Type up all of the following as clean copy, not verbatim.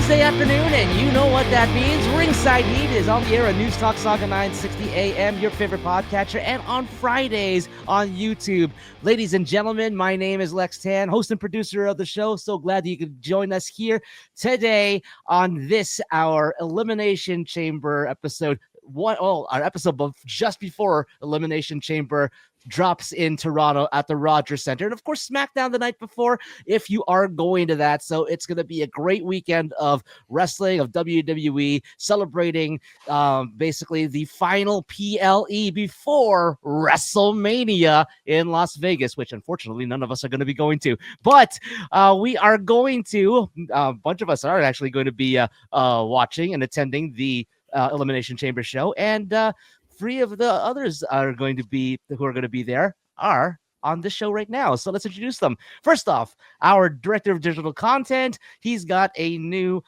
Wednesday afternoon, and you know what that means. Ringside Heat is on the air on News Talk Saga 960 AM, your favorite podcatcher, and on Fridays on YouTube. Ladies and gentlemen, my name is Lex Tan, host and producer of the show. So glad that you could join us here today on this, our Elimination Chamber episode. Our episode just before Elimination Chamber drops in Toronto at the Rogers Centre. And of course, SmackDown the night before, if you are going to that. So it's going to be a great weekend of wrestling, of WWE, celebrating basically the final PLE before WrestleMania in Las Vegas, which unfortunately none of us are going to be going to. But we are going to, a bunch of us are actually going to be watching and attending the Elimination Chamber show, and three of the others who are going to be there are on this show right now. So let's introduce them. First off, our director of digital content. He's got a new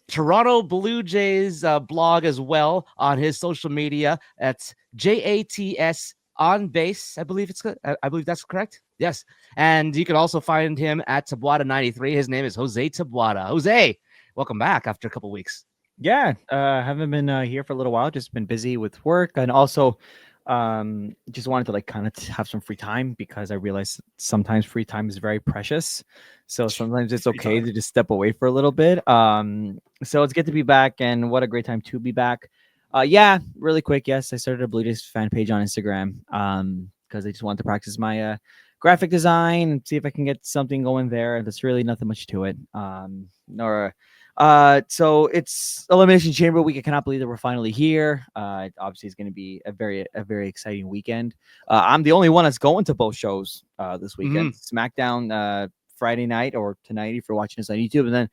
Toronto Blue Jays blog as well on his social media. That's JATS on base. I believe that's correct. Yes. And you can also find him at Tabuada93. His name is Jose Tabuada. Jose, welcome back after a couple weeks. Yeah, haven't been here for a little while. Just been busy with work, and also just wanted to kind of have some free time, because I realize sometimes free time is very precious. So sometimes it's okay to just step away for a little bit. So it's good to be back, and what a great time to be back. Yeah, really quick. Yes, I started a Blue Jays fan page on Instagram because I just wanted to practice my graphic design and see if I can get something going there. There's really nothing much to it. So it's Elimination Chamber week. I cannot believe that we're finally here. Obviously it's going to be a very exciting weekend. I'm the only one that's going to both shows this weekend. SmackDown Friday night, or tonight if you're watching this on YouTube, and then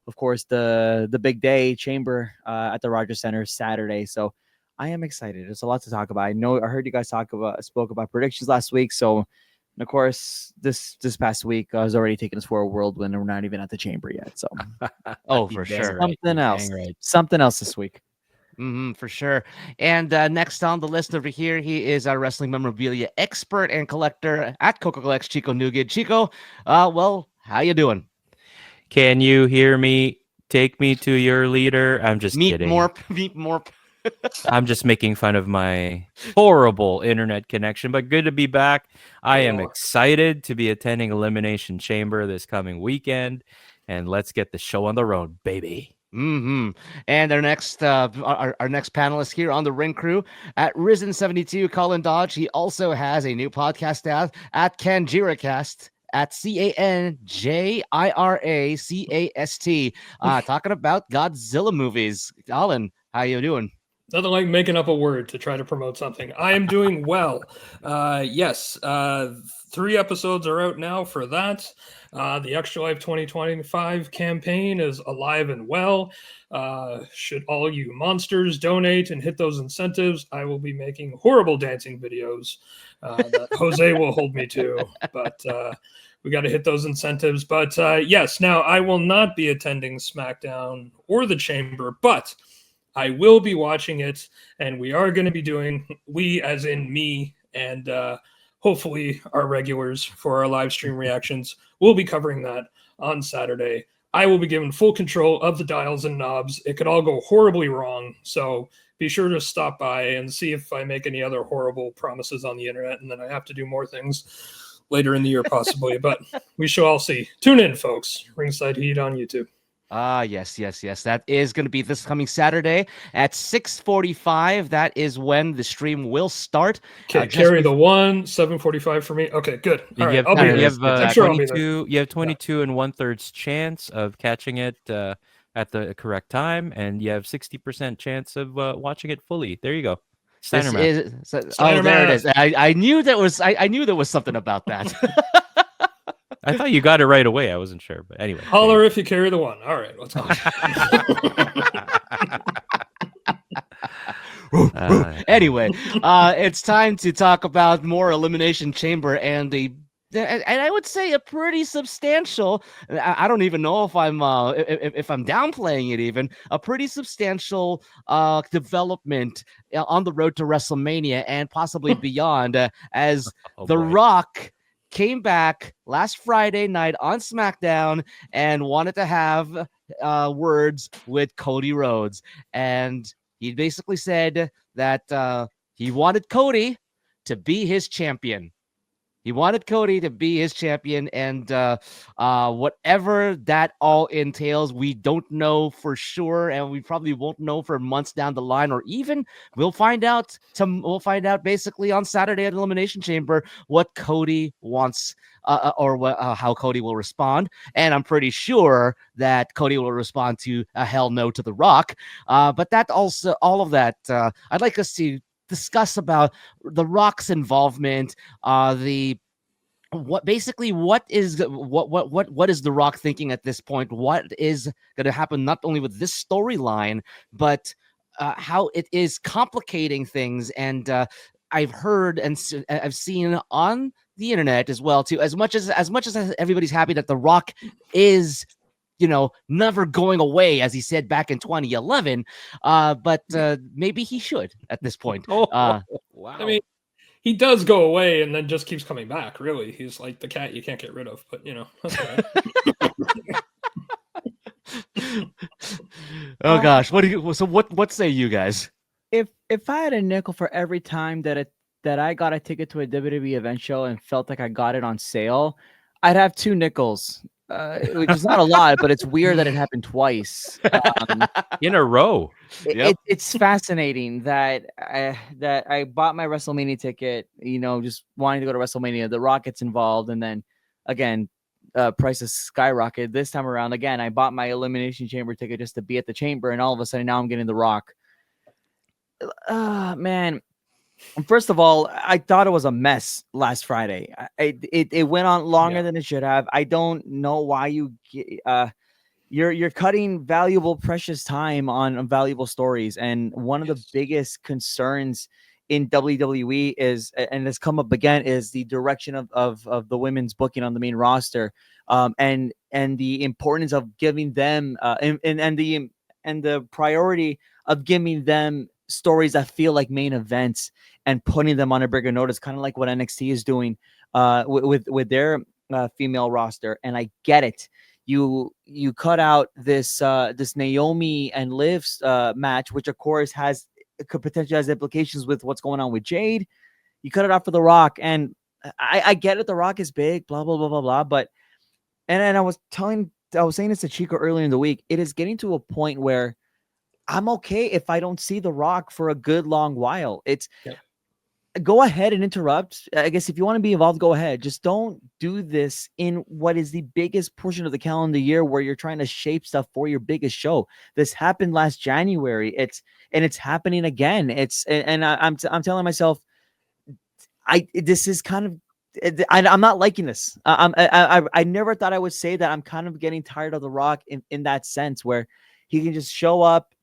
of course the big day Chamber at the Rogers Centre Saturday. So I am excited. There's a lot to talk about. I heard you guys spoke about predictions last week. So, and of course, this past week, I was already taking us for a whirlwind, and we're not even at the Chamber yet. So, for sure. Something else this week. For sure. And next on the list over here, he is our wrestling memorabilia expert and collector at Coco Collects, Chico Nugent. Chico, well, how you doing? Can you hear me? Take me to your leader. I'm just kidding. Meet more. I'm just making fun of my horrible internet connection, but good to be back. I am excited to be attending Elimination Chamber this coming weekend, and let's get the show on the road, baby. And our next panelist here on the Ring Crew at Risen72, Colin Dodge. He also has a new podcast at KanjiraCast at CanJiracast, talking about Godzilla movies. Colin, how you doing? Nothing like making up a word to try to promote something. I am doing well. Yes, 3 episodes are out now for that. The Extra Life 2025 campaign is alive and well. Should all you monsters donate and hit those incentives, I will be making horrible dancing videos that Jose will hold me to. But we got to hit those incentives. But yes, now I will not be attending SmackDown or the Chamber, but I will be watching it, and we are going to be doing, we as in me and hopefully our regulars for our live stream reactions, we'll be covering that on Saturday. I will be given full control of the dials and knobs. It could all go horribly wrong, so be sure to stop by and see if I make any other horrible promises on the internet, and then I have to do more things later in the year possibly, but we shall all see. Tune in, folks. Ringside Heat on YouTube. Yes. That is going to be this coming Saturday at 6:45. That is when the stream will start. Okay, carry the 7:45 for me. Okay, good. All right, I'll be here. You have 22 and 1/3 chance of catching it at the correct time, and you have 60% chance of watching it fully. There you go. There it is. I knew there was something about that. I thought you got it right away. I wasn't sure, but anyway. Holler if you carry the 1. All right, let's go. Anyway, it's time to talk about more Elimination Chamber and I would say a pretty substantial. I don't even know if I'm downplaying it. Even a pretty substantial development on the road to WrestleMania and possibly beyond, as The Rock came back last Friday night on SmackDown and wanted to have words with Cody Rhodes. And he basically said that he wanted Cody to be his champion. He wanted Cody to be his champion, and whatever that all entails, we don't know for sure, and we probably won't know for months down the line, or even we'll find out. We'll find out basically on Saturday at Elimination Chamber what Cody wants, or how Cody will respond. And I'm pretty sure that Cody will respond to a hell no to The Rock. But that also, all of that, I'd like us to discuss about The Rock's involvement, what is The Rock thinking at this point? What is going to happen not only with this storyline, but how it is complicating things. And I've heard and I've seen on the internet as well too, as much as everybody's happy that The Rock is, never going away, as he said back in 2011. But maybe he should at this point. Wow. I mean, he does go away and then just keeps coming back. Really, he's like the cat you can't get rid of. But that's all right. Oh gosh, what say you guys? If I had a nickel for every time that I got a ticket to a WWE event show and felt like I got it on sale, I'd have 2 nickels. Which is not a lot, but it's weird that it happened twice in a row. It's fascinating that I bought my WrestleMania ticket, just wanting to go to WrestleMania. The Rock gets involved, and then again, prices skyrocket. This time around, again, I bought my Elimination Chamber ticket just to be at the Chamber, and all of a sudden now I'm getting The Rock. Man. First of all, I thought it was a mess last Friday. It went on longer than it should have. I don't know why you're cutting valuable, precious time on valuable stories. And one of the biggest concerns in WWE is, and has come up again, is the direction of the women's booking on the main roster, and the importance of giving them and the priority of giving them stories that feel like main events and putting them on a bigger notice, kind of like what NXT is doing with their female roster. And I get it. You cut out this Naomi and Liv match, which of course could potentially has implications with what's going on with Jade. You cut it out for The Rock, and I get it. The Rock is big, blah blah blah blah blah. But and I was saying this to Chico earlier in the week. It is getting to a point where I'm okay if I don't see The Rock for a good long while. Go ahead and interrupt. I guess if you want to be involved, go ahead. Just don't do this in what is the biggest portion of the calendar year where you're trying to shape stuff for your biggest show. This happened last January. It's happening again. I'm telling myself, this is kind of, I'm not liking this. I never thought I would say that. I'm kind of getting tired of The Rock in that sense, where he can just show up,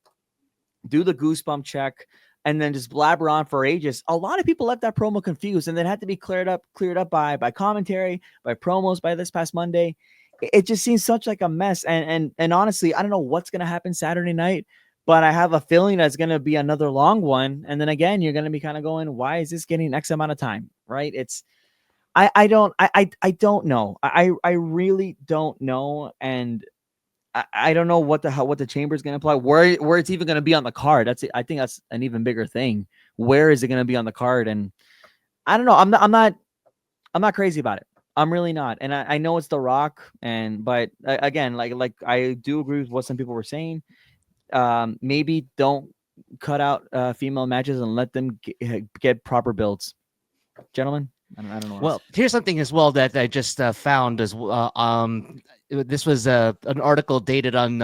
do the goosebump check, and then just blabber on for ages. A lot of people left that promo confused, and then had to be cleared up by commentary, by promos, by this past Monday. It just seems such like a mess. And honestly, I don't know what's going to happen Saturday night, but I have a feeling that's going to be another long one. And then again, you're going to be kind of going, why is this getting X amount of time? Right. I don't know. I really don't know. And I don't know what the Chamber is going to play, where it's even going to be on the card. I think that's an even bigger thing. Where is it going to be on the card? And I don't know. I'm not crazy about it. I'm really not. And I know it's The Rock, but again, like I do agree with what some people were saying. Maybe don't cut out female matches and let them get proper builds, gentlemen. I don't know. Well, here's something as well that I just found as well. This was an article dated on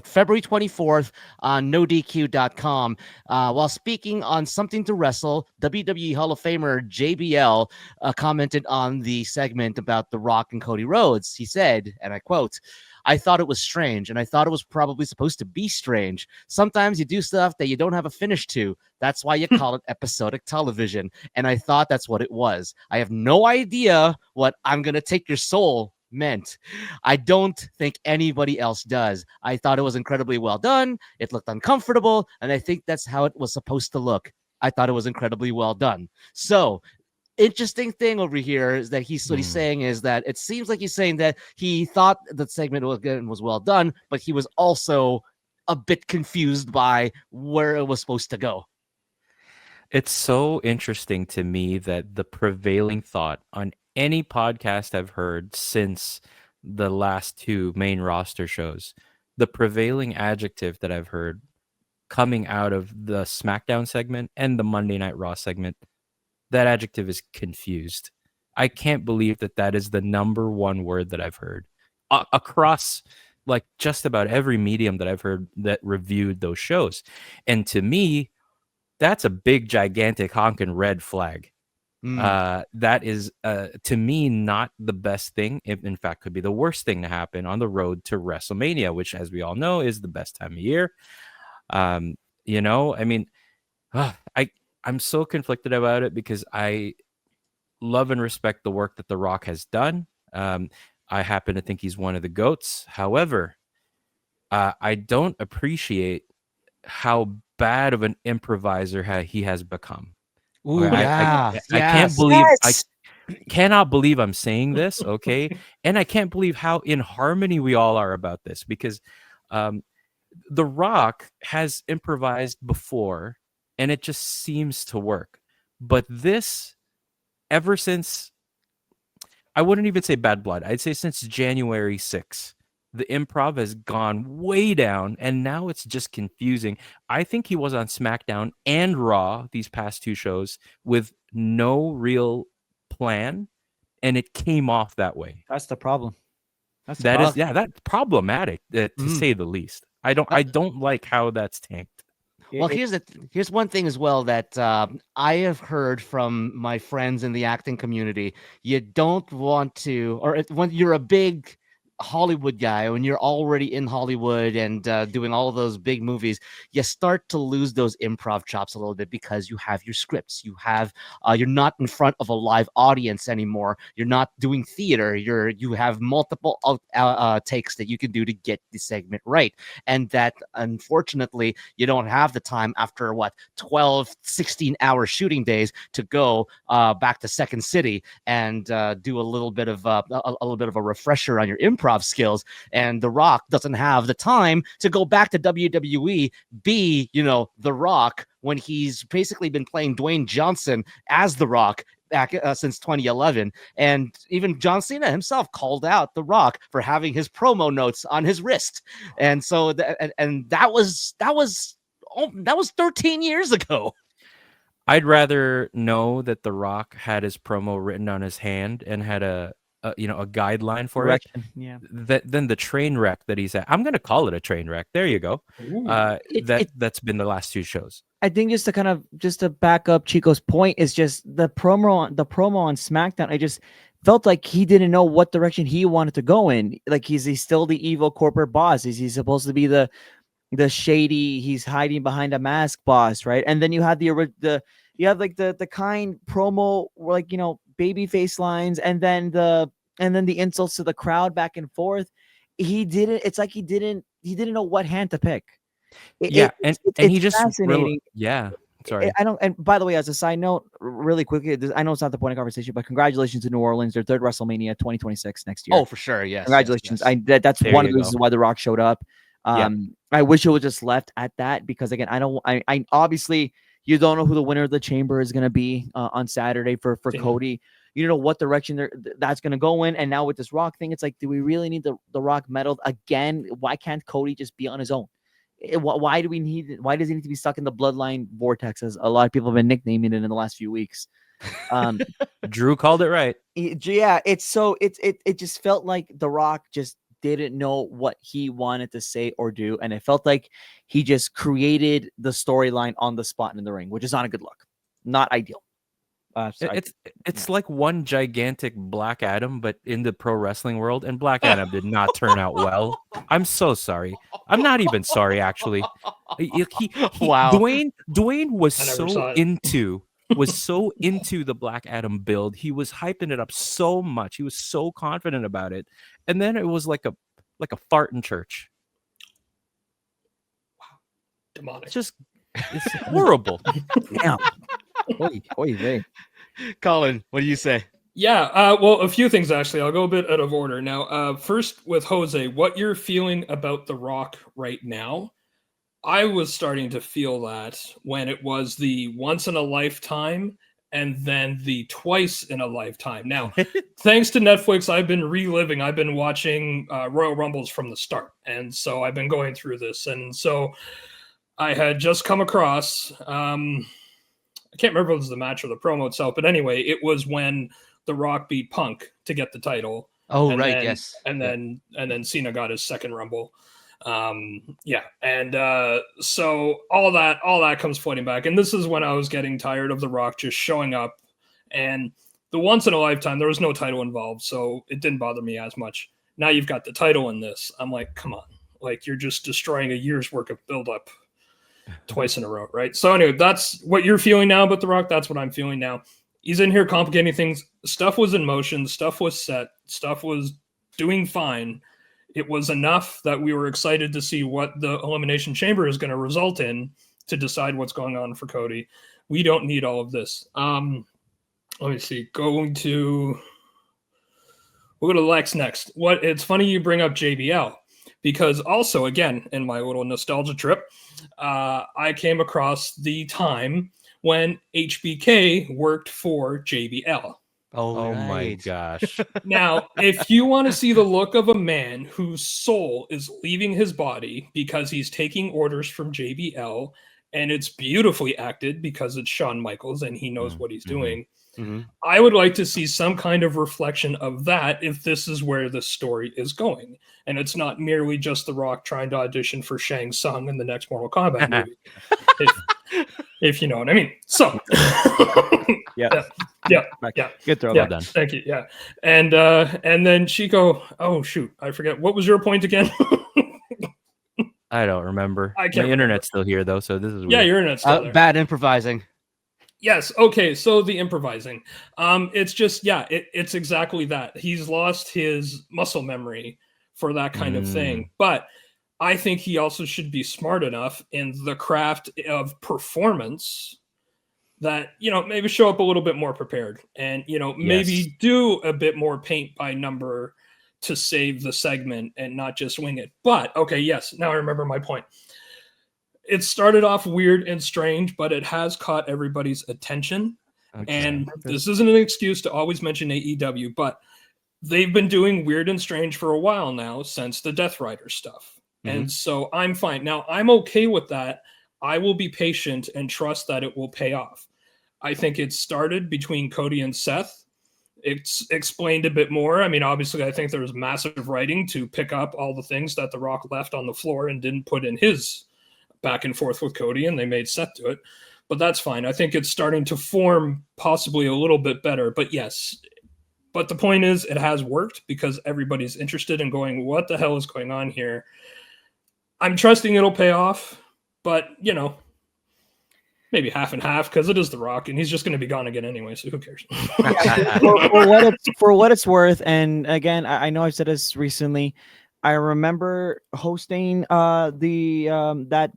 February 24th on NoDQ.com. While speaking on Something to Wrestle, WWE Hall of Famer JBL commented on the segment about The Rock and Cody Rhodes. He said, and I quote, "I thought it was strange, and I thought it was probably supposed to be strange. Sometimes you do stuff that you don't have a finish to. That's why you call it episodic television. And I thought that's what it was. I have no idea what I'm going to take your soul meant. I don't think anybody else does. I thought it was incredibly well done. It looked uncomfortable, and I think that's how it was supposed to look. I thought it was incredibly well done." So interesting thing over here is that he's saying is that it seems like he's saying that he thought the segment was well done, but he was also a bit confused by where it was supposed to go. It's so interesting to me that the prevailing thought on any podcast I've heard since the last two main roster shows, the prevailing adjective that I've heard coming out of the SmackDown segment and the Monday Night Raw segment, that adjective is confused. I can't believe that is the number one word that I've heard across like just about every medium that I've heard that reviewed those shows. And to me, that's a big, gigantic, honking red flag. That is, to me, not the best thing. It, in fact, could be the worst thing to happen on the road to WrestleMania, which, as we all know, is the best time of year. You know, I mean, I'm so conflicted about it because I love and respect the work that The Rock has done. I happen to think he's one of the GOATs. However, I don't appreciate how bad of an improviser he has become. Ooh, I can't believe I cannot believe I'm saying this, okay? And I can't believe how in harmony we all are about this because The Rock has improvised before and it just seems to work. But this, ever since, I wouldn't even say bad blood. I'd say since January 6th, the improv has gone way down and now it's just confusing. I think he was on SmackDown and Raw these past two shows with no real plan and it came off that way. That's the problem. That's problematic to say the least. I don't like how that's tanked. Well, here's one thing as well that I have heard from my friends in the acting community. You don't want to, or when you're a big Hollywood guy, when you're already in Hollywood and doing all of those big movies, you start to lose those improv chops a little bit because you have your scripts. You have you're not in front of a live audience anymore. You're not doing theater. You have multiple takes that you can do to get the segment right, and that unfortunately you don't have the time after 12-16 hour shooting days to go back to Second City and do a little bit of a refresher on your improv skills. And The Rock doesn't have the time to go back to WWE, be The Rock, when he's basically been playing Dwayne Johnson as The Rock back since 2011. And even John Cena himself called out The Rock for having his promo notes on his wrist. And so that was 13 years ago. I'd rather know that The Rock had his promo written on his hand and had a guideline for Direction. Yeah. Than the train wreck that he's at. I'm going to call it a train wreck. There you go. That's been the last two shows. I think just to back up Chico's point is just the promo on SmackDown. I just felt like he didn't know what direction he wanted to go in. Like he's still the evil corporate boss. Is he supposed to be the shady? He's hiding behind a mask boss, right? And then you have the kind promo, like baby face lines, and then the insults to the crowd back and forth. It's like he didn't know what hand to pick. And he just fascinating. Sorry. And by the way, as a side note, really quickly, I know it's not the point of conversation, but congratulations to New Orleans, their third WrestleMania 2026 next year. Oh, for sure. Yes. Congratulations. Yes. That's one of the reasons why The Rock showed up. I wish it was just left at that because again, I obviously you don't know who the winner of the Chamber is going to be on Saturday for Cody. You don't know what direction that's going to go in. And now with this Rock thing, it's like, do we really need the Rock medal again? Why can't Cody just be on his own? Why does he need to be stuck in the bloodline vortex, as a lot of people have been nicknaming it in the last few weeks? Drew called it right. Yeah, it just felt like The Rock just didn't know what he wanted to say or do, and it felt like he just created the storyline on the spot in the ring, which is not a good look, not ideal. It's like one gigantic Black Adam, but in the pro wrestling world, and Black Adam did not turn out well. I'm so sorry. I'm not even sorry, actually. Wow. Dwayne was so into the Black Adam build. He was hyping it up so much. He was so confident about it, and then it was like a fart in church. Wow, demonic. It's horrible. Yeah. Oy vey. Colin, what do you say? Yeah, well, a few things actually. I'll go a bit out of order now. First, with Jose, what you're feeling about The Rock right now, I was starting to feel that when it was the once in a lifetime and then the twice in a lifetime. Now, thanks to Netflix, I've been watching Royal Rumbles from the start. And so I've been going through this. And so I had just come across, I can't remember if it was the match or the promo itself, but anyway, it was when The Rock beat Punk to get the title. Oh, and right, then, yes. And then Cena got his second Rumble. So all that comes flooding back, and this is when I was getting tired of The Rock just showing up, and the once in a lifetime there was no title involved, so it didn't bother me as much. Now you've got the title in this, I'm like, come on, like you're just destroying a year's work of build-up twice in a row, right? So anyway, that's what you're feeling now about The Rock. That's what I'm feeling now. He's in here complicating things. Stuff was in motion, stuff was set, stuff was doing fine. It was enough that we were excited to see what the Elimination Chamber is going to result in to decide what's going on for Cody. We don't need all of this. Let me see. We'll go to Lex next. It's funny you bring up JBL, because also, again, in my little nostalgia trip, I came across the time when HBK worked for JBL. Oh my gosh. Now, if you want to see the look of a man whose soul is leaving his body because he's taking orders from JBL, and it's beautifully acted because it's Shawn Michaels and he knows what he's doing, I would like to see some kind of reflection of that if this is where the story is going. And it's not merely just The Rock trying to audition for Shang Tsung in the next Mortal Kombat movie. if you know what I mean. So, yeah. Good throw. Yeah, Done. thank you. Yeah, and then Chico. Oh shoot, I forget. What was your point again? I don't remember. I can't. My internet's still here though, so this is weird. Yeah, your internet's still there. Bad improvising. Yes. Okay. So the improvising. It's just it's exactly that. He's lost his muscle memory for that kind of thing, but I think he also should be smart enough in the craft of performance that, maybe show up a little bit more prepared and, maybe do a bit more paint by number to save the segment and not just wing it. But okay, yes, now I remember my point. It started off weird and strange, but it has caught everybody's attention. Okay. And this isn't an excuse to always mention AEW, but they've been doing weird and strange for a while now since the Death Rider stuff. And so I'm fine. Now I'm okay with that. I will be patient and trust that it will pay off. I think it started between Cody and Seth. It's explained a bit more. I mean, obviously, I think there was massive writing to pick up all the things that The Rock left on the floor and didn't put in his back and forth with Cody, and they made Seth do it. But that's fine. I think it's starting to form possibly a little bit better. But yes, but the point is it has worked because everybody's interested in going, what the hell is going on here? I'm trusting it'll pay off, but, maybe half and half because it is The Rock and he's just going to be gone again anyway, so who cares? for what it's worth, and again, I know I've said this recently, I remember hosting our Ringside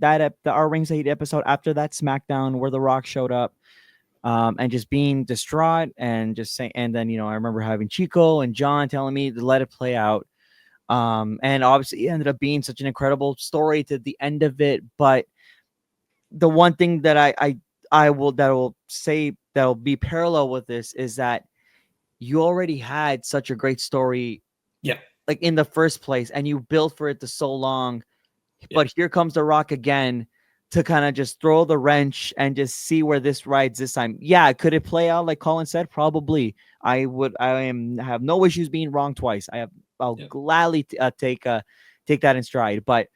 episode after that SmackDown where The Rock showed up, and just being distraught and just saying, and then I remember having Chico and John telling me to let it play out, and obviously it ended up being such an incredible story to the end of it. But the one thing that I will say that'll be parallel with this is that you already had such a great story, like in the first place, and you built for it to so long. But here comes The Rock again to kind of just throw the wrench and just see where this rides this time. Yeah, could it play out like Colin said? Probably. I have no issues being wrong twice. I'll gladly take that in stride. But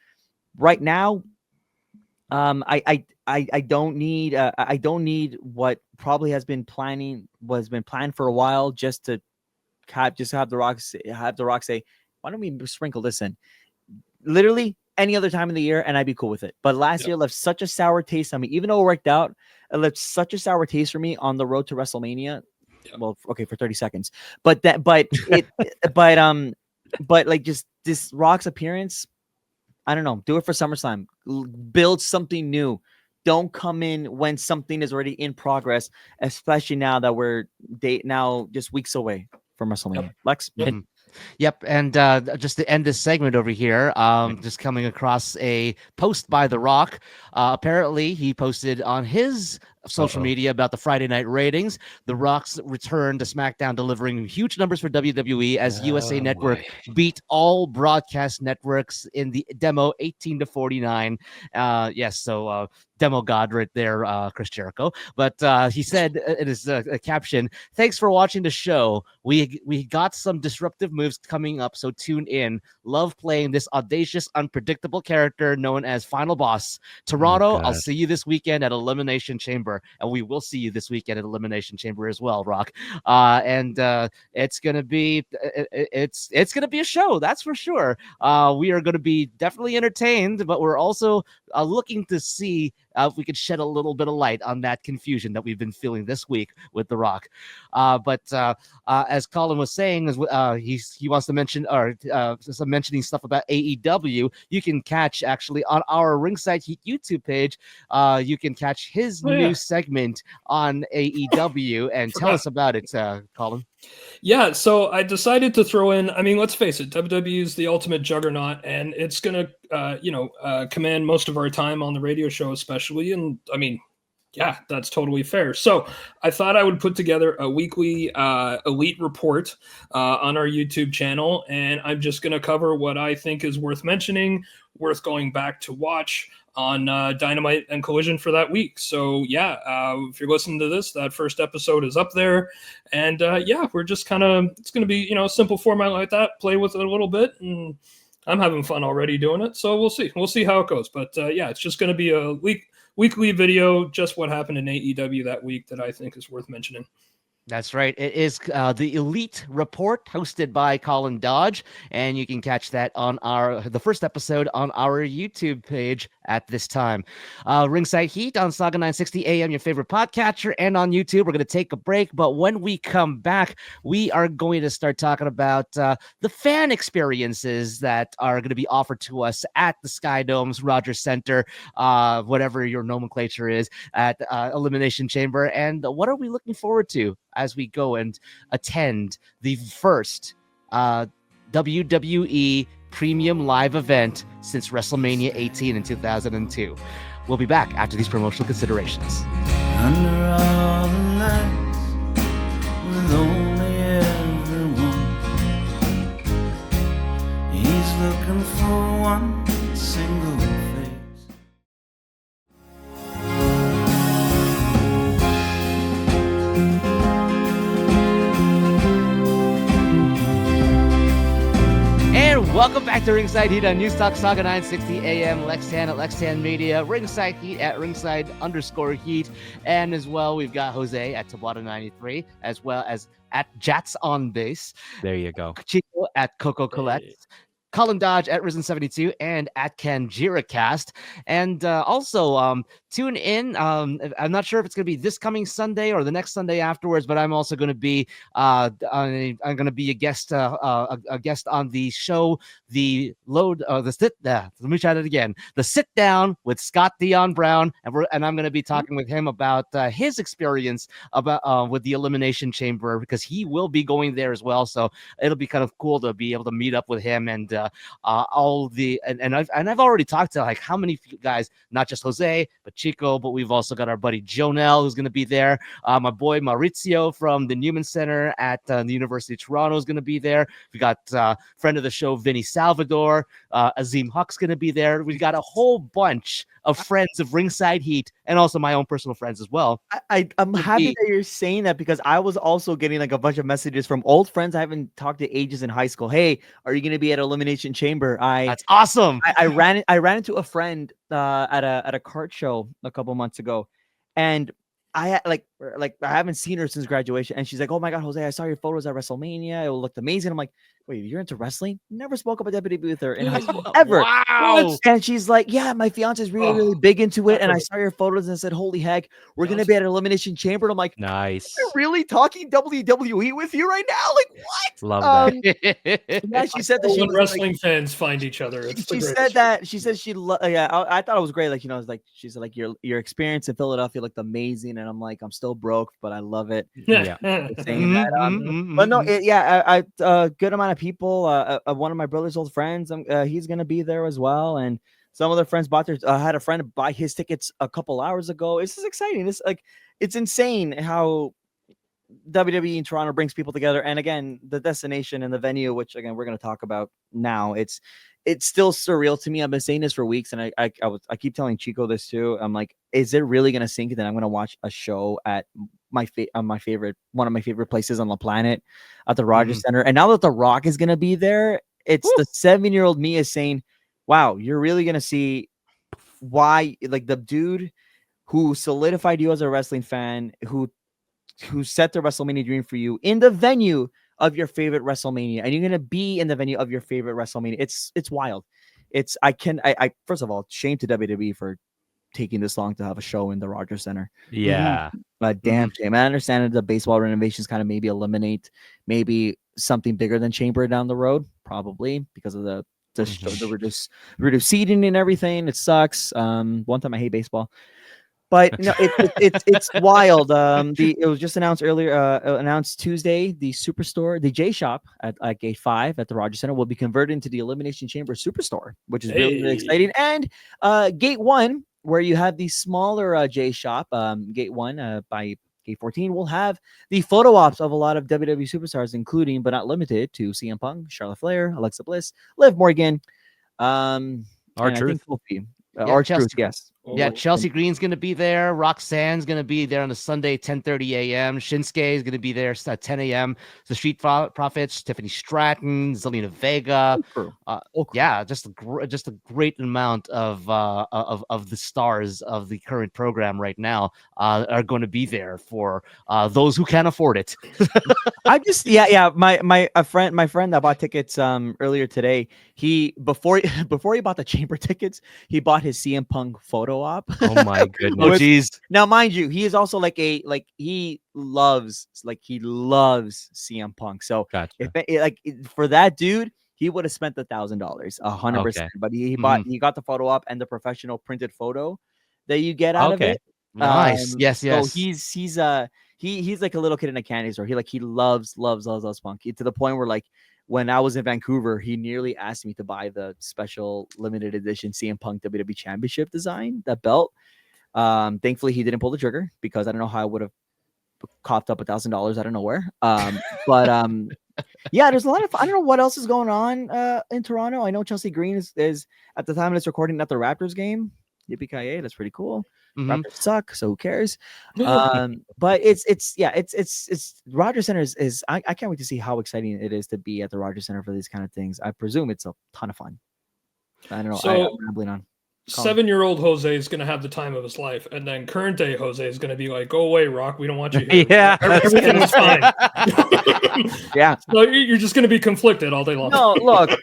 right now, I don't need what probably has been planned for a while just to have The Rock say, why don't we sprinkle this in? Literally any other time of the year and I'd be cool with it. But last year left such a sour taste on me, even though it worked out. It left such a sour taste for me on the road to WrestleMania. Well, okay, for 30 seconds, but like just this Rock's appearance, I don't know. Do it for SummerSlam. Build something new. don't come in when something is already in progress, especially now that we're now just weeks away from WrestleMania. Yep. Lex, Yep. hit- Yep, and just to end this segment over here, just coming across a post by The Rock. Apparently, he posted on his social media about the Friday night ratings. The Rock's return to SmackDown, delivering huge numbers for WWE as USA Network beat all broadcast networks in the demo 18-49. Yes, so demo god right there, Chris Jericho. But he said in his caption, "Thanks for watching the show. We got some disruptive moves coming up, so tune in. Love playing this audacious, unpredictable character known as Final Boss. Toronto, I'll see you this weekend at Elimination Chamber." And we will see you this weekend at Elimination Chamber as well, Rock. And it's gonna be it's gonna be a show, that's for sure. We are gonna be definitely entertained, but we're also looking to see if we could shed a little bit of light on that confusion that we've been feeling this week with The Rock. But as Colin was saying, he wants to mention some mentioning stuff about AEW. You can catch actually on our Ringside Heat YouTube page. You can catch his new segment on AEW and tell us about it, Colin. Yeah, so I decided to throw in, I mean, let's face it, WWE is the ultimate juggernaut, and it's going to, command most of our time on the radio show, especially. And I mean, yeah, that's totally fair. So I thought I would put together a weekly elite report on our YouTube channel, and I'm just going to cover what I think is worth mentioning, worth going back to watch on Dynamite and Collision for that week. So yeah, if you're listening to this, that first episode is up there. And yeah, we're just kind of, it's going to be, a simple format like that, play with it a little bit. And I'm having fun already doing it. So we'll see how it goes. But yeah, it's just going to be a weekly video, just what happened in AEW that week that I think is worth mentioning. That's right. It is the Elite Report hosted by Colin Dodge, and you can catch that on the first episode on our YouTube page at this time. Ringside Heat on Saga 960 AM, your favorite podcatcher, and on YouTube. We're going to take a break, but when we come back, we are going to start talking about the fan experiences that are going to be offered to us at the SkyDome's Rogers Center, whatever your nomenclature is, at Elimination Chamber, and what are we looking forward to as we go and attend the first WWE premium live event since WrestleMania 18 in 2002. We'll be back after these promotional considerations. Under all the lights, with only everyone, he's looking for one single face. And welcome back to Ringside Heat on News Talk Saga 960 AM, Lextan at Lextan Media, Ringside Heat at Ringside_Heat, and as well, we've got Jose at Tabata93, as well as at Jats on Base. There you go. Chico at Coco Colette. Colin Dodge at Risen72 and at KanjiraCast. And also tune in. I'm not sure if it's going to be this coming Sunday or the next Sunday afterwards, but I'm also going to be I'm going to be a guest on the show, let me try that again. The Sit Down with Scott Dion Brown, and I'm going to be talking with him about his experience with the Elimination Chamber, because he will be going there as well. So it'll be kind of cool to be able to meet up with him and I've already talked to like how many guys, not just Jose but Chico, but we've also got our buddy Jonel who's going to be there. My boy Maurizio from the Newman Center at the University of Toronto is going to be there. We got friend of the show Vinny Salvador, Azim Huck's going to be there. We've got a whole bunch of friends of Ringside Heat and also my own personal friends as well. I'm happy that you're saying that, because I was also getting like a bunch of messages from old friends I haven't talked to ages in high school. Hey, are you going to be at Elimination Chamber? That's awesome. I ran into a friend at a kart show a couple months ago, and I haven't seen her since graduation, and she's like, "Oh my God, Jose, I saw your photos at WrestleMania. It looked amazing." I'm like, wait, you're into wrestling? Never spoke about WWE with her in high school ever. Wow. And she's like, yeah, my fiance's really, really big into it. And I saw your photos and said, holy heck, we're going to be at Elimination Chamber. And I'm like, Nice. we're really talking WWE with you right now? Like, what? Love that. Yeah, she said that she When was wrestling fans find each other, it's the she greatest. said that she said I thought it was great. Like, I was like, she said like your experience in Philadelphia looked amazing. And I'm like, I'm still broke, but I love it. Yeah. Saying that, but no, I good amount of people. One of my brother's old friends, he's gonna be there as well, and some other friends bought their. Had a friend buy his tickets a couple hours ago. This is exciting. It's insane how WWE in Toronto brings people together, and again, the destination and the venue, which again we're gonna talk about now. It's still surreal to me. I've been saying this for weeks, and I keep telling Chico this too. I'm like, is it really gonna sink that I'm gonna watch a show at one of my favorite places on the planet, at the Rogers Center? And now that The Rock is gonna be there, it's the 7-year-old me is saying, wow, you're really gonna see why, like, the dude who solidified you as a wrestling fan, who set the WrestleMania dream for you in the venue of your favorite WrestleMania, and you're gonna be in the venue of your favorite WrestleMania. It's wild. I first of all, shame to WWE for taking this long to have a show in the Rogers Center. Yeah. Damn shame. I understand that the baseball renovations kind of maybe eliminate something bigger than Chamber down the road, probably because of the reduced seating and everything. It sucks. One time I hate baseball. But no, it's wild. It was just announced earlier. Announced Tuesday. The Superstore, the J Shop at Gate 5 at the Rogers Center, will be converted into the Elimination Chamber Superstore, which is really, really exciting. And Gate 1, where you have the smaller J Shop, Gate 1 by Gate 14, will have the photo ops of a lot of WWE superstars, including but not limited to CM Punk, Charlotte Flair, Alexa Bliss, Liv Morgan, R-Truth. R-Truth, yes. Yeah, Chelsea Green's going to be there. Roxanne's going to be there on a Sunday, 10:30 a.m. Shinsuke is going to be there at 10 a.m. The Street Profits, Tiffany Stratton, Zelina Vega. Yeah, just a great amount of the stars of the current program right now are going to be there for those who can't afford it. I just my friend that bought tickets earlier today, before he bought the Chamber tickets, he bought his CM Punk photo op. Oh my goodness. Oh geez. Now mind you, he is also he loves CM Punk. So Gotcha. For that dude, he would have spent $1,000, 100%. But he got the photo op and the professional printed photo that you get out of it. Nice. Yes. So he's like a little kid in a candy store. He loves Punk, to the point where, like, when I was in Vancouver, he nearly asked me to buy the special limited edition CM Punk WWE Championship design, that belt. Thankfully, he didn't pull the trigger, because I don't know how I would have coughed up $1,000 out of nowhere. Yeah, there's a lot of, I don't know what else is going on in Toronto. I know Chelsea Green is at the time of this recording at the Raptors game. Yippee-ki-yay, that's pretty cool. Raptors suck, so who cares? But it's Rogers Center is I can't wait to see how exciting it is to be at the Rogers Center for these kind of things. I presume it's a ton of fun. I don't know. I'm rambling on. 7-year-old Jose is going to have the time of his life, and then current day Jose is going to be like, "Go away, Rock. We don't want you here. Yeah, everything was fine." Yeah. So you're just going to be conflicted all day long. No, look.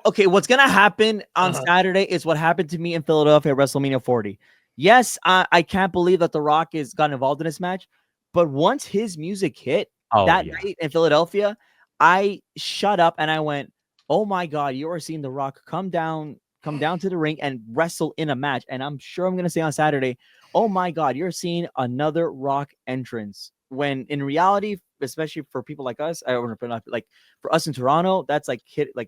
Okay, what's gonna happen on Saturday is what happened to me in Philadelphia at WrestleMania 40. Yes, I can't believe that The Rock has got involved in this match, but once his music hit night in Philadelphia, I shut up and I went, "Oh my God, you are seeing The Rock come down to the ring and wrestle in a match." And I'm sure I'm gonna say on Saturday, "Oh my God, you're seeing another Rock entrance." When in reality, especially for people like us, like for us in Toronto, that's like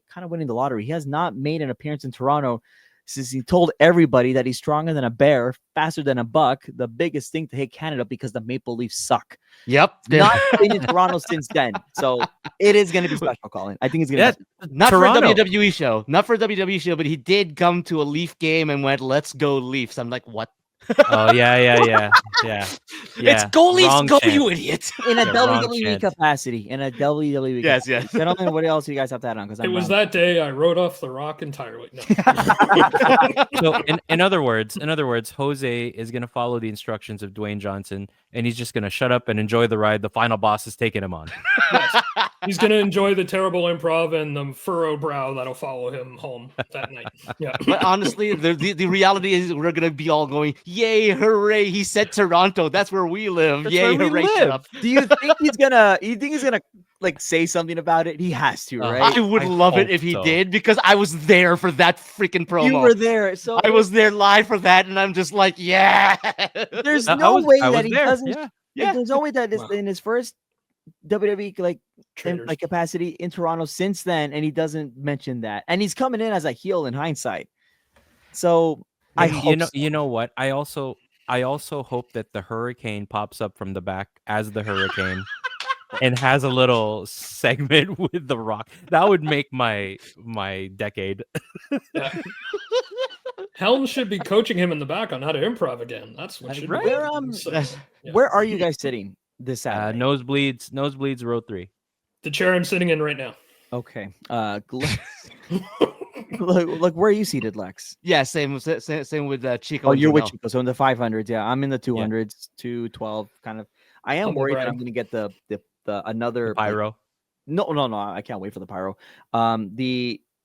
kind of winning the lottery. He has not made an appearance in Toronto since he told everybody that he's stronger than a bear, faster than a buck, the biggest thing to hit Canada because the Maple Leafs suck. Yep. Not been in Toronto since then. So it is going to be special, Colin. I think it's going to be not Toronto. For a WWE show. Not for a WWE show, but he did come to a Leaf game and went, "Let's go Leafs." I'm like, what? Oh yeah. It's go Leafs, go, you idiot! In a WWE capacity. In a WWE. Yes. Gentlemen, what else do you guys have to add on? Because it was that day I wrote off The Rock entirely. No. So in other words, Jose is going to follow the instructions of Dwayne Johnson, and he's just going to shut up and enjoy the ride the final boss is taking him on. He's going to enjoy the terrible improv and the furrowed brow that'll follow him home that night. Yeah. But honestly, the reality is we're gonna be all going, yay, hooray! He said Toronto. That's where we live. That's Yay, where we hooray! live. Shut up. Do you think he's gonna? You think he's gonna like say something about it? He has to, right? I would love it if he did, because I was there for that freaking promo. You were there, so I was there live for that, and I'm just like, yeah. There's I no was- way I was that he there, doesn't. yeah. Like, there's no way that Wow. in his first WWE like Traitors. like capacity in Toronto since then, and he doesn't mention that, and he's coming in as a heel in hindsight. So I hope you know what? I also hope that the Hurricane pops up from the back as the Hurricane and has a little segment with the Rock. That would make my decade. Yeah. Helms should be coaching him in the back on how to improv again. That's what should Where, be. Yeah. Where are you guys sitting this Saturday? Nosebleeds, row 3. The chair I'm sitting in right now. Okay. Look, where are you seated, Lex? Yeah, same with Chico. Oh, and you're with Janelle. Chico, so in the 500s. Yeah, I'm in the 200s, 212 kind of. I am Humble worried that brag. I'm going to get the another like, Pyro. no, I can't wait for the pyro.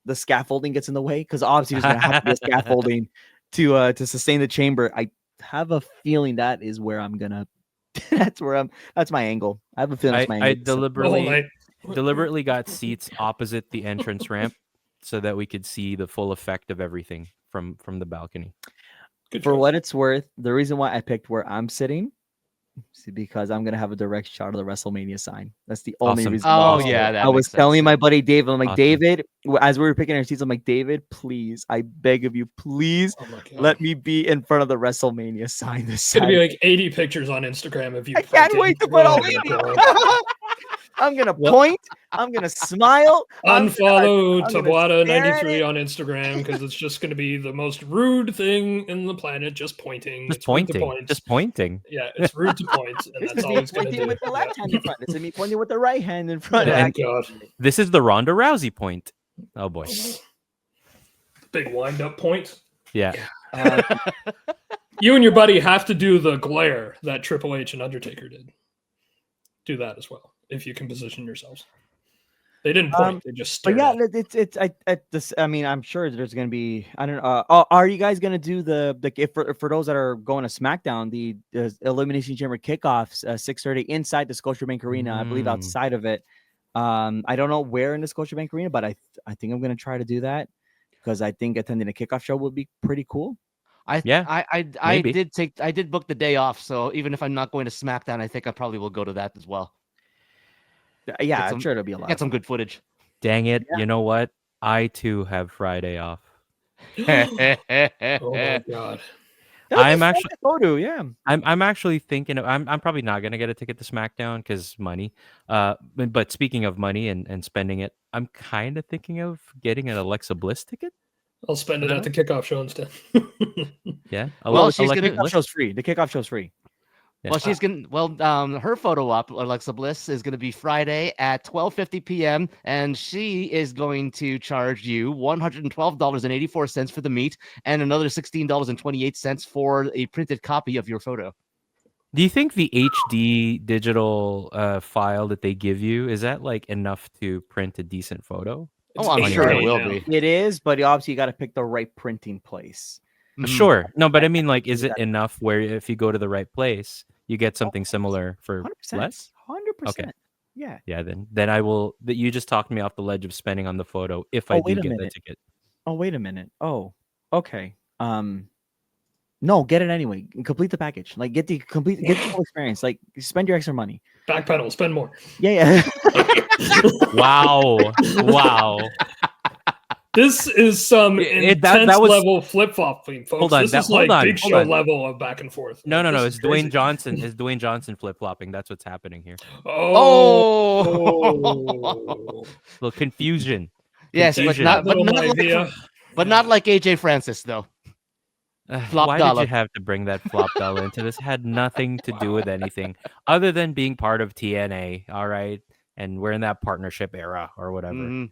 The scaffolding gets in the way because obviously there's gonna have to be a scaffolding to sustain the chamber. I have a feeling that is where I'm gonna. That's my angle. I have a feeling that's my I angle. The whole night. deliberately got seats opposite the entrance ramp so that we could see the full effect of everything from the balcony. Good For choice. what it's worth, the reason why I picked where I'm sitting is because I'm gonna have a direct shot of the WrestleMania sign. That's the only Awesome. reason. Oh why. yeah, that I was makes telling sense. my buddy David, I'm like, Awesome. David, as we were picking our seats, I'm like, David, please, I beg of you, please Oh my God. let me be in front of the WrestleMania sign this It's gonna be Saturday. like 80 pictures on Instagram if you. I can't printed. wait to put Oh all my these. God. I'm gonna point. I'm gonna smile. Unfollow I'm gonna Tabuada93 stare on Instagram because it's just going to be the most rude thing in the planet. Just pointing. Just It's rude to pointing. point. Just pointing. Yeah, it's rude to point, and This that's is all me it's going to pointing do. with the left Yeah. hand in front. This is me pointing with the right hand in front. Oh, I- God. This is the Ronda Rousey point. Oh boy. Big wind-up point. Yeah. You and your buddy have to do the glare that Triple H and Undertaker did. Do that as well if you can position yourselves. They didn't point; they just But stared. yeah, at it's this. I mean, I'm sure there's gonna be. I don't know. Are you guys gonna do the if for those that are going to SmackDown, the Elimination Chamber kickoffs 6:30 inside the Scotiabank Arena? I believe Mm. outside of it. I don't know where in the Scotiabank Arena, but I think I'm gonna try to do that because I think attending a kickoff show would be pretty cool. I maybe. did book the day off, so even if I'm not going to SmackDown, I think I probably will go to that as well. Yeah, I'm some- sure it'll be a lot. Get some good footage. Dang it. You know what? I too have Friday off. it. Oh my God! I'm actually photo. Yeah. I'm actually thinking of, I'm probably not gonna get a ticket to SmackDown because money. But speaking of money and spending it, I'm kind of thinking of getting an Alexa Bliss ticket. I'll spend it at the kickoff show instead. Yeah. Well, she's Alexa gonna- Kickoff Bliss? show's free. The kickoff show's free. Yeah. Well, she's gonna. Well, her photo op, Alexa Bliss, is gonna be Friday at 12:50 p.m. and she is going to charge you $112.84 for the meet and another $16.28 for a printed copy of your photo. Do you think the HD digital file that they give you is that like enough to print a decent photo? Oh, I'm It's sure it 8 will now. be. It is, but obviously you got to pick the right printing place. Mhm. Sure. No, but I mean, like, is it Exactly. enough where if you go to the right place, you get something similar for 100%. less? 100%. Yeah. Yeah, then I will. That you just talked me off the ledge of spending on the photo if I Oh, do wait a get the minute. ticket. Oh, wait a minute. Oh, okay. No, get it anyway. Complete the package. Like get the full experience. Like spend your extra money. Backpedal, spend more. Yeah. Wow, wow. This is some intense that was- level flip flopping, folks. Hold on, This is hold like on, Big hold Show on. level of back and forth. No, Like, this It's is crazy. Dwayne Johnson. It's Dwayne Johnson flip flopping. That's what's happening here. Oh. Oh. Little confusion. Yes, but Confusion. not, but Little not, idea. like, but not like AJ Francis though. Flop Why dollar. did you have to bring that flop dollar into this? Had nothing to do with anything other than being part of TNA. All right, and we're in that partnership era or whatever. Mhm.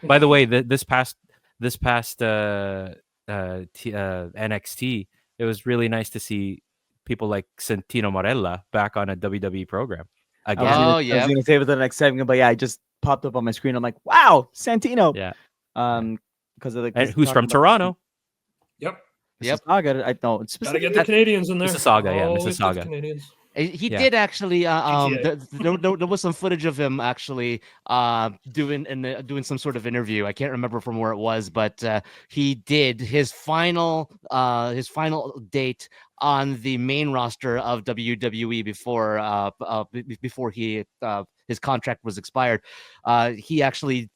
By the way, this past NXT, it was really nice to see people like Santino Marella back on a WWE program again. Oh, I yeah. was gonna say it for the next segment, but yeah, I just popped up on my screen. I'm like, wow, Santino. Yeah. Because of the And who's from Toronto? Yep. Mississauga. I know it's Gotta get the Canadians in there. Mississauga, yeah, Always get the Mississauga. Canadians. He Yeah. did actually. GTA. There was some footage of him actually doing some sort of interview. I can't remember from where it was, but he did his final date on the main roster of WWE before his contract was expired. He actually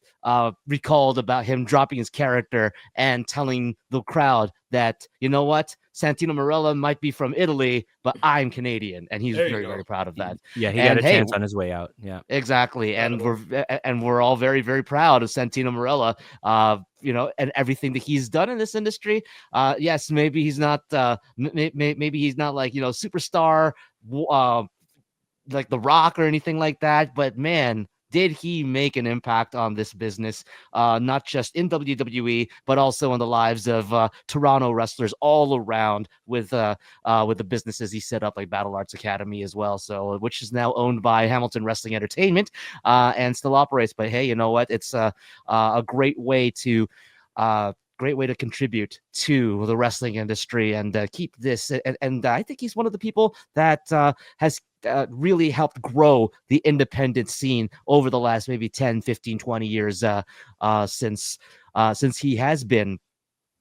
recalled about him dropping his character and telling the crowd that, you know what, Santino Marella might be from Italy, but I'm Canadian, and he's very, very proud of that. Yeah, he got a chance on his way out. Yeah, exactly, and we're all very, very proud of Santino Marella. And everything that he's done in this industry. Yes, maybe he's not. Maybe he's not like superstar, like The Rock or anything like that. But man, did he make an impact on this business, not just in WWE, but also in the lives of Toronto wrestlers all around with the businesses he set up, like Battle Arts Academy as well. So, which is now owned by Hamilton Wrestling Entertainment and still operates. But hey, you know what? It's a great way to contribute to the wrestling industry and keep this. And I think he's one of the people that has really helped grow the independent scene over the last maybe 10, 15, 20 years since he has been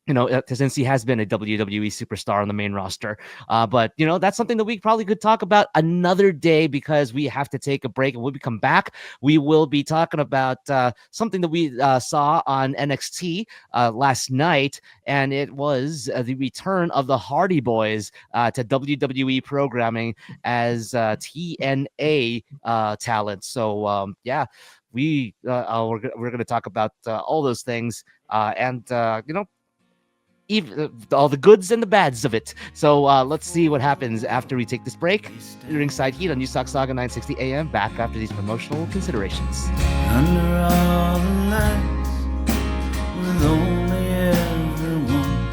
a WWE superstar on the main roster. But that's something that we probably could talk about another day, because we have to take a break. And when we come back, we will be talking about something that we saw on NXT last night. And it was the return of the Hardy Boys to WWE programming as TNA talent. So we're going to talk about all those things and even all the goods and the bads of it. So let's see what happens after we take this break. Ringside Heat on News Talk Saga 960 AM. Back after these promotional considerations. Under all the lights, with only everyone,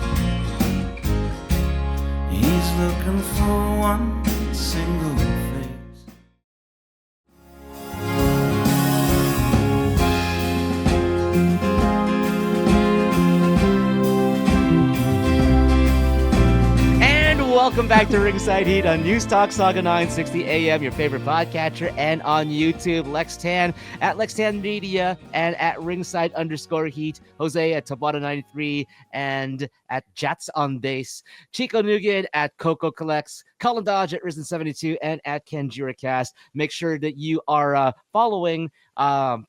he's looking for one single face. Welcome back to Ringside Heat on News Talk Saga 960 AM, your favorite podcatcher, and on YouTube. Lex Tan at Lex Tan Media and at Ringside_Heat. Jose at Tabata93 and at Jats on Base. Chico Nugent at Coco Collects. Colin Dodge at Risen72 and at KenjiraCast. Make sure that you are following Colin.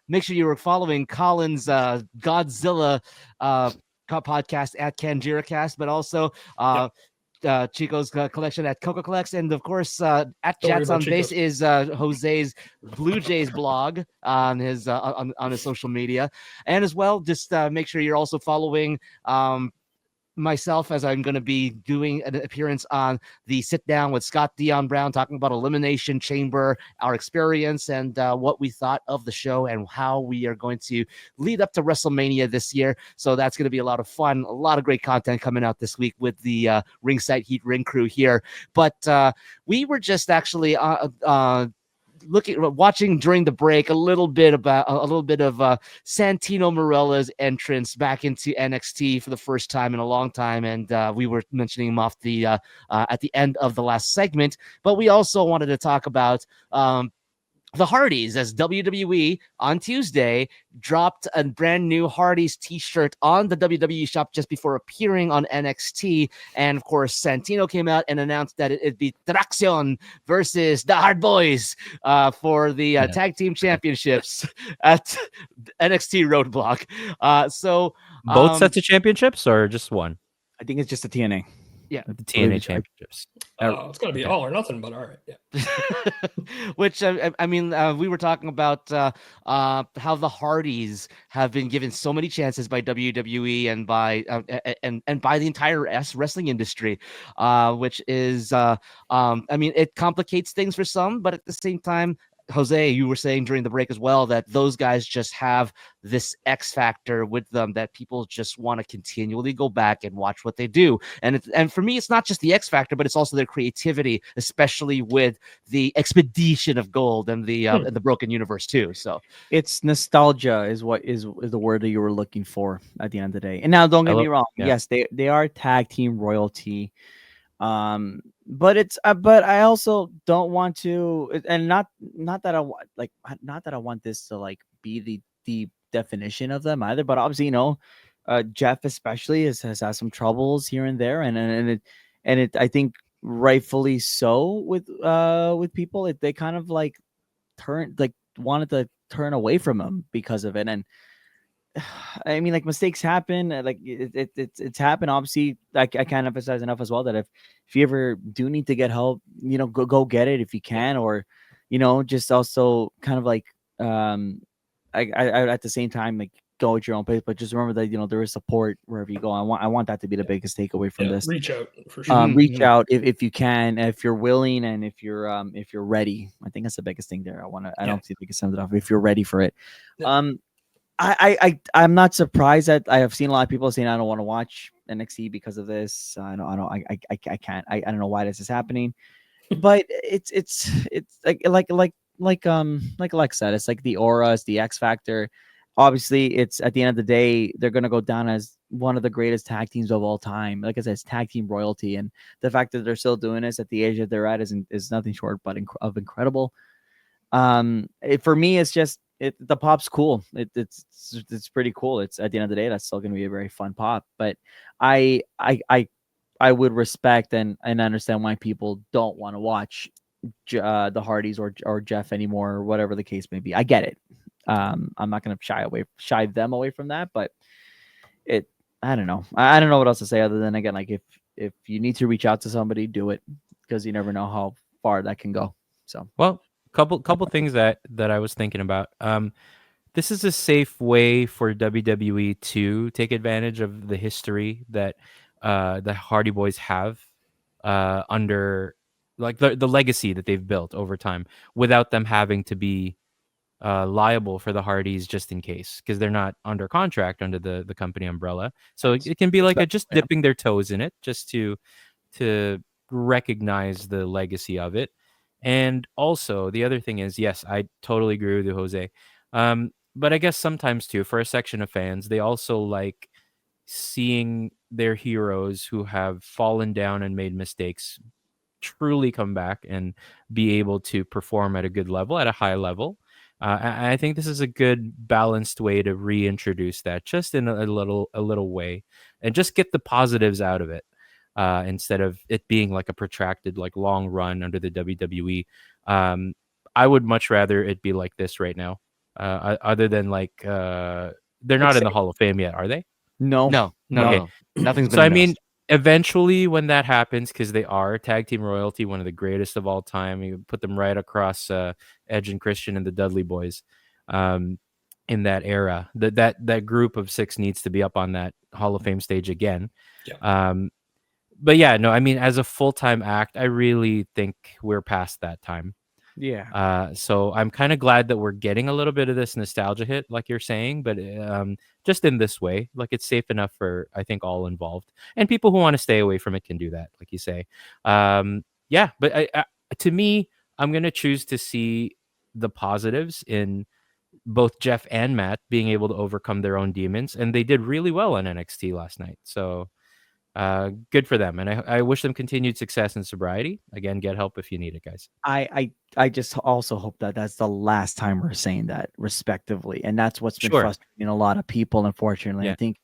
Make sure you are following Colin's Godzilla podcast at KenjiraCast, but also Chico's collection at Coco Collects, and of course at Jats on Base is Jose's Blue Jays blog on his on his social media. And as well, just make sure you're also following myself, as I'm going to be doing an appearance on the Sit Down with Scott Dion Brown, talking about Elimination Chamber, our experience, and what we thought of the show and how we are going to lead up to WrestleMania this year. So that's going to be a lot of fun, a lot of great content coming out this week with the Ringside Heat Ring crew here. But we were just actually watching during the break a little bit of Santino Marella's entrance back into NXT for the first time in a long time, and we were mentioning him off the at the end of the last segment. But we also wanted to talk about the Hardys, as WWE on Tuesday dropped a brand new Hardys t-shirt on the WWE shop just before appearing on NXT. And of course, Santino came out and announced that it'd be Traction versus the Hard Boys for the tag team championships at NXT Roadblock. So both sets of championships or just one? I think it's just a TNA. Yeah, the TNA championships. It's going to be all or nothing, but all right. Yeah. Which I mean, we were talking about how the Hardys have been given so many chances by WWE and by and by the entire wrestling industry, which is I mean, it complicates things for some, but at the same time, Jose, you were saying during the break as well that those guys just have this X factor with them that people just want to continually go back and watch what they do. And for me, it's not just the X factor, but it's also their creativity, especially with the Expedition of Gold and the Broken Universe too. So it's nostalgia is what is the word that you were looking for at the end of the day. And now don't get me wrong. Yeah. Yes, they are tag team royalty. But it's but I also don't want to, and not that I want not that I want this to like be the definition of them either, but obviously Jeff especially has had some troubles here and there, and it I think rightfully so with people. They kind of like wanted to turn away from him because of it. And I mean, like, mistakes happen. Like it's happened. Obviously, I can't emphasize enough as well that if you ever do need to get help, go get it if you can, or just also kind of like I at the same time, like, go at your own pace, but just remember that there is support wherever you go. I want that to be the biggest takeaway from this. Reach out for sure. Reach out if you can, if you're willing, and if you're ready. I think that's the biggest thing there. I don't think we can sum it up. If you're ready for it. Yeah. I'm not surprised that I have seen a lot of people saying I don't want to watch NXT because of this. I can't. I don't know why this is happening, but it's like Lex said, it's like the aura, it's the X factor. Obviously, it's at the end of the day, they're gonna go down as one of the greatest tag teams of all time. Like I said, it's tag team royalty, and the fact that they're still doing this at the age that they're at is nothing short but of incredible. For me, it's just the pop's cool. It's pretty cool. It's at the end of the day, that's still going to be a very fun pop. But I would respect and understand why people don't want to watch the Hardys or Jeff anymore, or whatever the case may be. I get it. I'm not going to shy them away from that, but I don't know. I don't know what else to say other than, again, like, if you need to reach out to somebody, do it, because you never know how far that can go. So, well, couple things that I was thinking about. This is a safe way for WWE to take advantage of the history that the Hardy Boys have under, like, the legacy that they've built over time, without them having to be liable for the Hardys just in case, because they're not under contract under the company umbrella. So it can be like just dipping their toes in it, just to recognize the legacy of it. And also, the other thing is, yes, I totally agree with you, Jose. But I guess sometimes too, for a section of fans, they also like seeing their heroes who have fallen down and made mistakes truly come back and be able to perform at a good level, at a high level. I think this is a good balanced way to reintroduce that, just in a little way, and just get the positives out of it. Instead of it being like a protracted, like, long run under the WWE. I would much rather it be like this right now. Other than, like, they're not in the Hall of Fame yet, are they? No. Okay. Nothing's been So I announced. mean, eventually when that happens, because they are tag team royalty, one of the greatest of all time, you put them right across Edge and Christian and the Dudley Boys. In that era, that group of 6 needs to be up on that Hall of Fame stage again. Yeah. But yeah, no, I mean, as a full-time act, I really think we're past that time. yeah. So I'm kind of glad that we're getting a little bit of this nostalgia hit, like you're saying, but just in this way, like, it's safe enough for, I think, all involved, and people who want to stay away from it can do that, like you say. Yeah, but to me, I'm gonna choose to see the positives in both Jeff and Matt being able to overcome their own demons, and they did really well on NXT last night. So good for them, and I wish them continued success and sobriety. Again, get help if you need it, guys. I just also hope that that's the last time we're saying that, respectively, and that's what's been frustrating a lot of people. Unfortunately, I think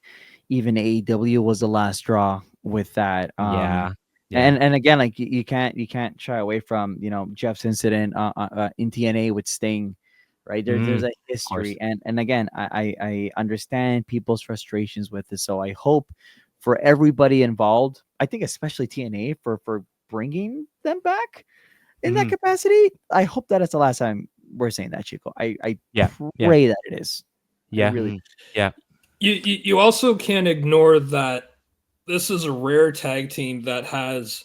even AEW was the last straw with that. Yeah. And again, like, you can't shy away from Jeff's incident in TNA with Sting, right? There's a history, and again, I understand people's frustrations with this, so I hope for everybody involved, I think especially TNA, for bringing them back in that capacity. I hope that it's the last time we're saying that, Chico. I pray that it is. Yeah, really. Yeah. You also can't ignore that this is a rare tag team that has,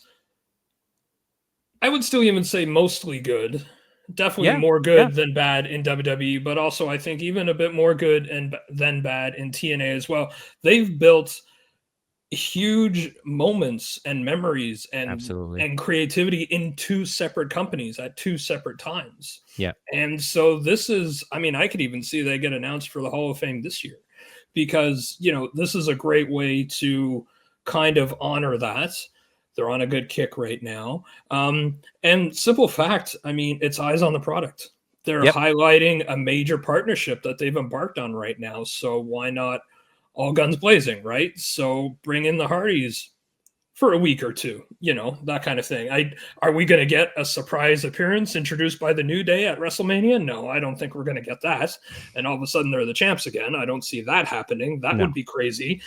I would still even say, mostly good Definitely more good than bad in WWE, but also I think even a bit more good than bad in TNA as well. They've built huge moments and memories and creativity in two separate companies at two separate times. Yeah. And so this is, I mean, I could even see they get announced for the Hall of Fame this year because, you know, this is a great way to kind of honor that. They're on a good kick right now. And simple fact, I mean, it's eyes on the product. They're highlighting a major partnership that they've embarked on right now. So why not all guns blazing, right? So bring in the Hardys for a week or two, you know, that kind of thing. Are we going to get a surprise appearance introduced by the New Day at WrestleMania? No, I don't think we're going to get that. And all of a sudden they're the champs again. I don't see that happening. That would be crazy.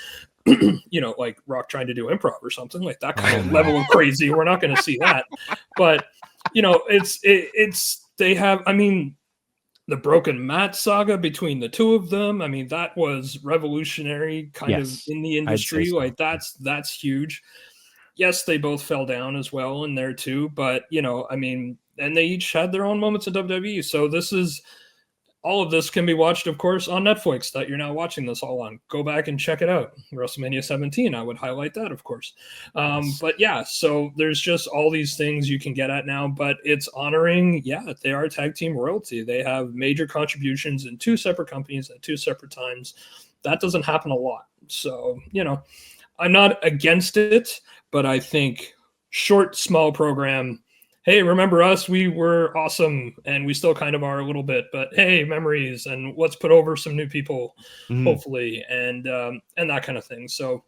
You know, like Rock trying to do improv or something like that kind of level of crazy. We're not going to see that. But, you know, they have, I mean, the broken mat saga between the two of them. I mean, that was revolutionary kind of in the industry. So. Like that's huge. Yes, they both fell down as well in there too, but you know, I mean, and they each had their own moments in WWE. So all of this can be watched, of course, on Netflix that you're now watching this all on. Go back and check it out. WrestleMania 17, I would highlight that, of course. But yeah, so there's just all these things you can get at now, but it's honoring, they are tag team royalty. They have major contributions in two separate companies at two separate times. That doesn't happen a lot. So, you know, I'm not against it, but I think short, small program, hey, remember us? We were awesome, and we still kind of are a little bit. But hey, memories, and let's put over some new people, hopefully, and that kind of thing. So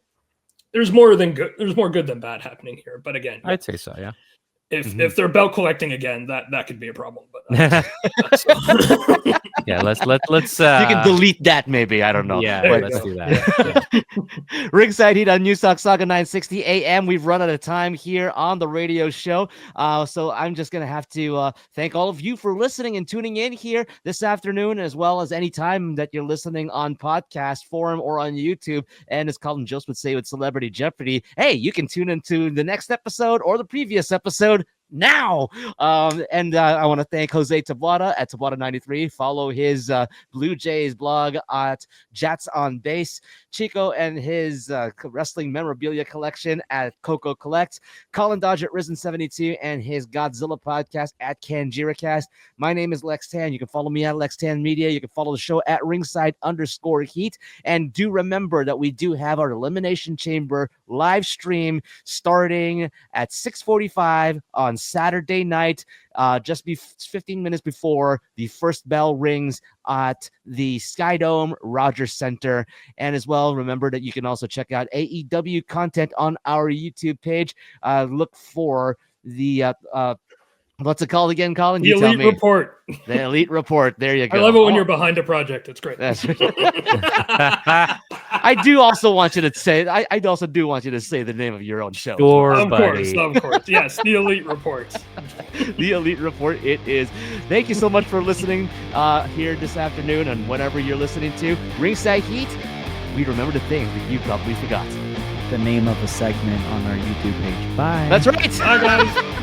there's more good than bad happening here. But again, I'd say so. Yeah. If they're belt collecting again, that could be a problem. But yeah, let's you can delete that maybe. I don't know. Yeah, let's do that. Ringside Heat on News Talk Saga 960 AM. We've run out of time here on the radio show. So I'm just gonna have to thank all of you for listening and tuning in here this afternoon, as well as any time that you're listening on podcast forum or on YouTube. And as Colin Jost would say with Celebrity Jeopardy, hey, you can tune into the next episode or the previous episode now. And I want to thank Jose Taboada at Taboada93. Follow his Blue Jays blog at Jats on Base. Chico and his wrestling memorabilia collection at Coco Collect. Colin Dodge at Risen72 and his Godzilla podcast at KanjiraCast. My name is Lex Tan. You can follow me at Lex Tan Media. You can follow the show at Ringside_Heat. And do remember that we do have our Elimination Chamber live stream starting at 6:45 on Saturday night, just 15 minutes before the first bell rings at the SkyDome Rogers Center. And as well, remember that you can also check out AEW content on our YouTube page. Look for the what's it called again, Colin? The Elite Report. The Elite Report. There you go. I love it when you're behind a project. It's great. That's I do also want you to say. I also do want you to say the name of your own show. Sure, of course. Yes, the Elite Report. The Elite Report. It is. Thank you so much for listening here this afternoon, and whatever you're listening to. Ringside Heat. We remember the things that you probably forgot. The name of a segment on our YouTube page. Bye. That's right. Bye, guys.